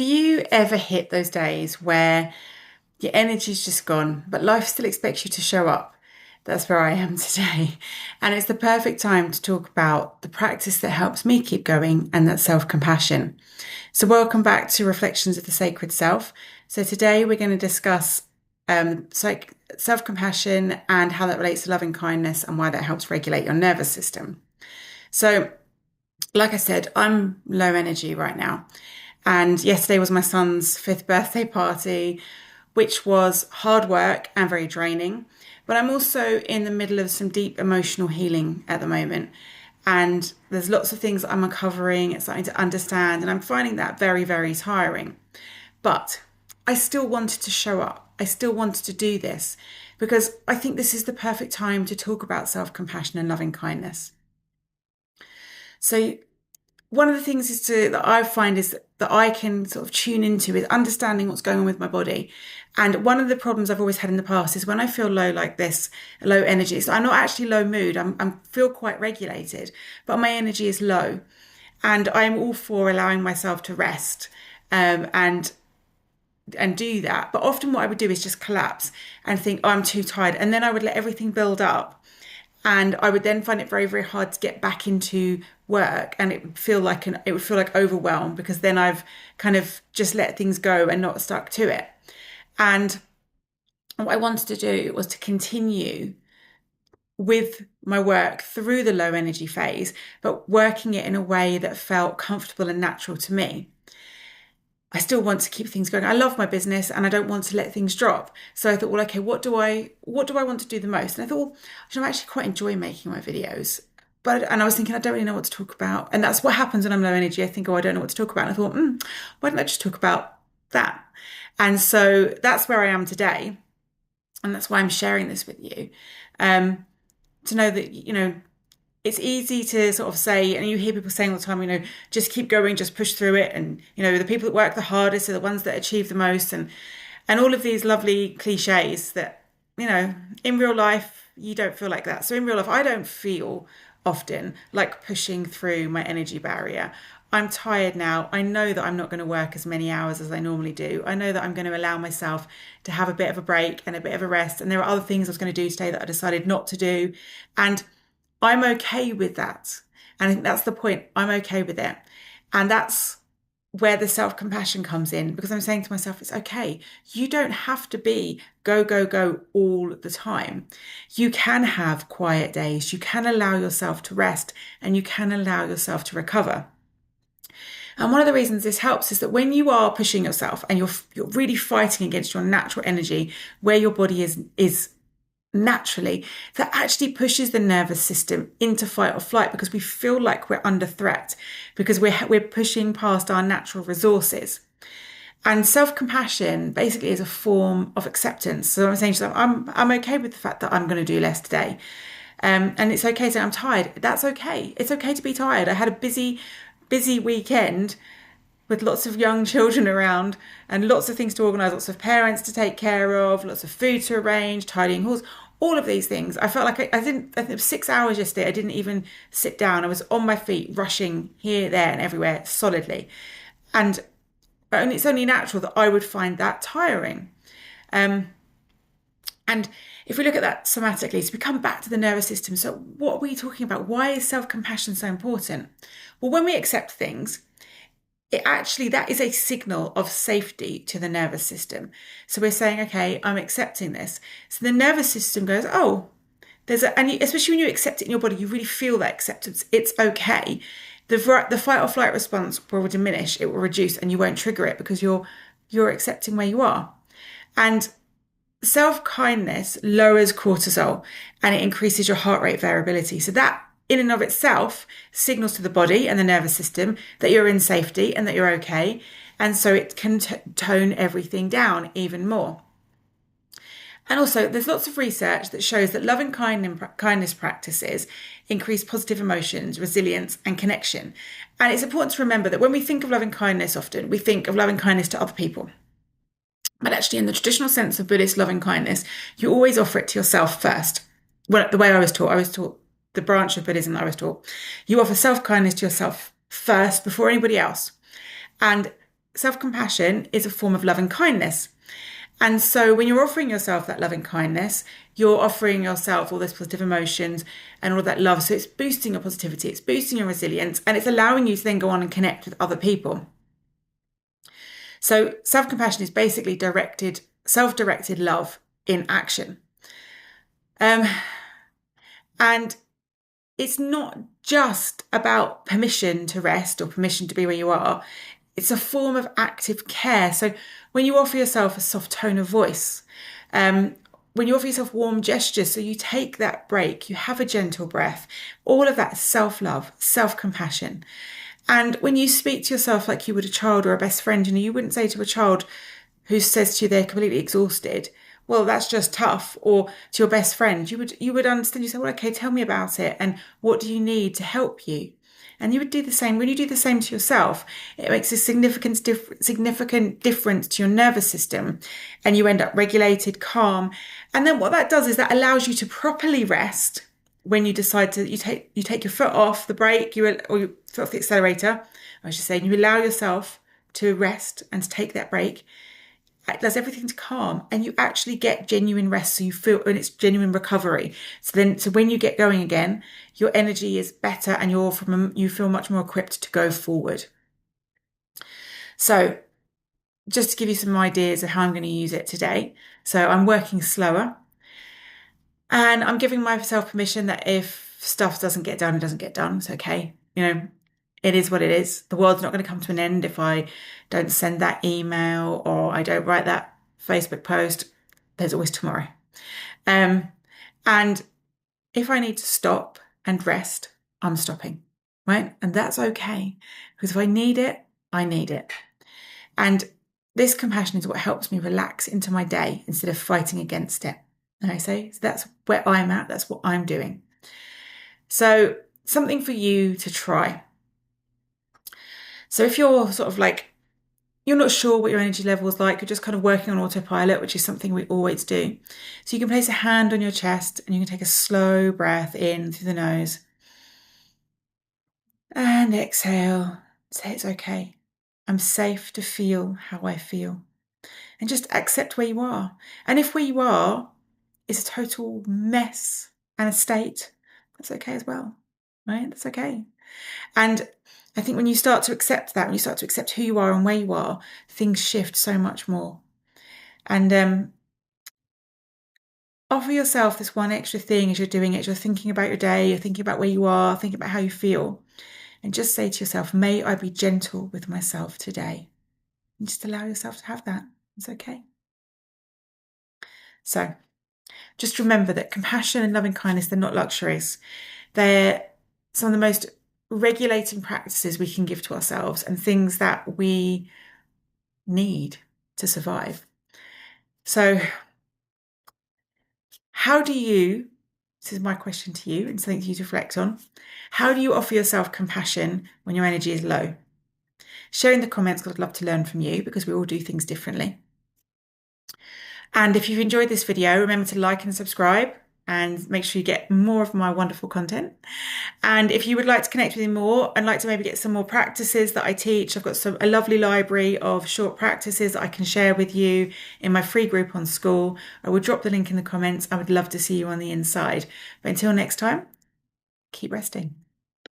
Do you ever hit those days where your energy's just gone, but life still expects you to show up? That's where I am today. And it's the perfect time to talk about the practice that helps me keep going, and that's self-compassion. So welcome back to Reflections of the Sacred Self. So today we're going to discuss self-compassion and how that relates to loving kindness and why that helps regulate your nervous system. So, like I said, I'm low energy right now. And yesterday was my son's 5th birthday party, which was hard work and very draining. But I'm also in the middle of some deep emotional healing at the moment. And there's lots of things I'm uncovering and starting to understand. And I'm finding that very, very tiring. But I still wanted to show up. I still wanted to do this because I think this is the perfect time to talk about self-compassion and loving kindness. So one of the things that I find is that I can sort of tune into is understanding what's going on with my body. And one of the problems I've always had in the past is when I feel low like this, low energy. So I'm not actually low mood. I feel quite regulated, but my energy is low. And I'm all for allowing myself to rest and do that. But often what I would do is just collapse and think, oh, I'm too tired. And then I would let everything build up. And I would then find it very, very hard to get back into work, and it would feel like overwhelm, because then I've kind of just let things go and not stuck to it. And what I wanted to do was to continue with my work through the low energy phase, but working it in a way that felt comfortable and natural to me. I still want to keep things going. I love my business and I don't want to let things drop. So I thought, well, okay, what do I want to do the most? And I thought, well, I actually quite enjoy making my videos. And I was thinking, I don't really know what to talk about. And that's what happens when I'm low energy. I think, oh, I don't know what to talk about. And I thought, why don't I just talk about that? And so that's where I am today. And that's why I'm sharing this with you. To know that, it's easy to sort of say, and you hear people saying all the time, just keep going, just push through it. And, the people that work the hardest are the ones that achieve the most. And all of these lovely cliches that, in real life, you don't feel like that. So in real life, I don't feel often like pushing through my energy barrier. I'm tired now. I know that I'm not going to work as many hours as I normally do. I know that I'm going to allow myself to have a bit of a break and a bit of a rest. And there are other things I was going to do today that I decided not to do. And I'm okay with that. And I think that's the point. I'm okay with it. And that's where the self-compassion comes in, because I'm saying to myself, it's okay. You don't have to be go, go, go all the time. You can have quiet days. You can allow yourself to rest, and you can allow yourself to recover. And one of the reasons this helps is that when you are pushing yourself and you're really fighting against your natural energy, where your body is naturally, that actually pushes the nervous system into fight or flight, because we feel like we're under threat, because we're pushing past our natural resources. And self-compassion basically is a form of acceptance. So I'm saying to myself, I'm okay with the fact that I'm going to do less today. And it's okay to say I'm tired. That's okay. It's okay to be tired. I had a busy weekend with lots of young children around and lots of things to organise, lots of parents to take care of, lots of food to arrange, tidying halls, all of these things. I felt like I think it was 6 hours yesterday. I didn't even sit down. I was on my feet, rushing here, there and everywhere solidly. And it's only natural that I would find that tiring. And if we look at that somatically, so we come back to the nervous system. So what are we talking about? Why is self-compassion so important? Well, when we accept things, that is a signal of safety to the nervous system. So we're saying, okay, I'm accepting this. So the nervous system goes, oh, especially when you accept it in your body, you really feel that acceptance. It's okay. The fight or flight response will diminish, it will reduce, and you won't trigger it because you're accepting where you are. And self-kindness lowers cortisol and it increases your heart rate variability. So that in and of itself signals to the body and the nervous system that you're in safety and that you're okay. And so it can tone everything down even more. And also there's lots of research that shows that loving kindness practices increase positive emotions, resilience and connection. And it's important to remember that when we think of loving kindness, often we think of loving kindness to other people. But actually in the traditional sense of Buddhist loving kindness, you always offer it to yourself first. Well, the way I was taught the branch of Buddhism that I was taught, you offer self-kindness to yourself first before anybody else. And self-compassion is a form of loving kindness. And so when you're offering yourself that loving kindness, you're offering yourself all those positive emotions and all of that love. So it's boosting your positivity, it's boosting your resilience, and it's allowing you to then go on and connect with other people. So self-compassion is basically self-directed love in action. And it's not just about permission to rest or permission to be where you are. It's a form of active care. So when you offer yourself a soft tone of voice, when you offer yourself warm gestures, so you take that break, you have a gentle breath, all of that self-love, self-compassion. And when you speak to yourself like you would a child or a best friend, you wouldn't say to a child who says to you they're completely exhausted, well, that's just tough. Or to your best friend, you would understand. You say, well, okay, tell me about it. And what do you need to help you? And you would do the same. When you do the same to yourself, it makes a significant difference to your nervous system, and you end up regulated, calm. And then what that does is that allows you to properly rest when you decide to, you take your foot off the brake, or your foot off the accelerator, I should say, and you allow yourself to rest and to take that break. It does everything to calm, and you actually get genuine rest. So you feel, and it's genuine recovery. So when you get going again, your energy is better, and you feel much more equipped to go forward. So just to give you some ideas of how I'm going to use it today. So I'm working slower, and I'm giving myself permission that if stuff doesn't get done, it doesn't get done. It's okay. It is what it is. The world's not going to come to an end if I don't send that email or I don't write that Facebook post. There's always tomorrow. And if I need to stop and rest, I'm stopping, right? And that's okay, because if I need it, I need it. And this compassion is what helps me relax into my day instead of fighting against it. And I say, so that's where I'm at. That's what I'm doing. So something for you to try. So if you're sort of like, you're not sure what your energy level is like, you're just kind of working on autopilot, which is something we always do. So you can place a hand on your chest and you can take a slow breath in through the nose. And exhale. Say it's okay. I'm safe to feel how I feel. And just accept where you are. And if where you are is a total mess and a state, that's okay as well, right? That's okay. And I think when you start to accept that, when you start to accept who you are and where you are, things shift so much more. And offer yourself this one extra thing as you're doing it. You're thinking about your day, you're thinking about where you are, thinking about how you feel. And just say to yourself, may I be gentle with myself today. And just allow yourself to have that. It's okay. So just remember that compassion and loving kindness, they're not luxuries. They're some of the most regulating practices we can give to ourselves and things that we need to survive. So this is my question to you and something for you to reflect on. How do you offer yourself compassion when your energy is low? Share in the comments, because I'd love to learn from you, because we all do things differently. And if you've enjoyed this video, remember to like and subscribe and make sure you get more of my wonderful content. And if you would like to connect with me more and like to maybe get some more practices that I teach, I've got a lovely library of short practices that I can share with you in my free group on School. I will drop the link in the comments. I would love to see you on the inside. But until next time, keep resting.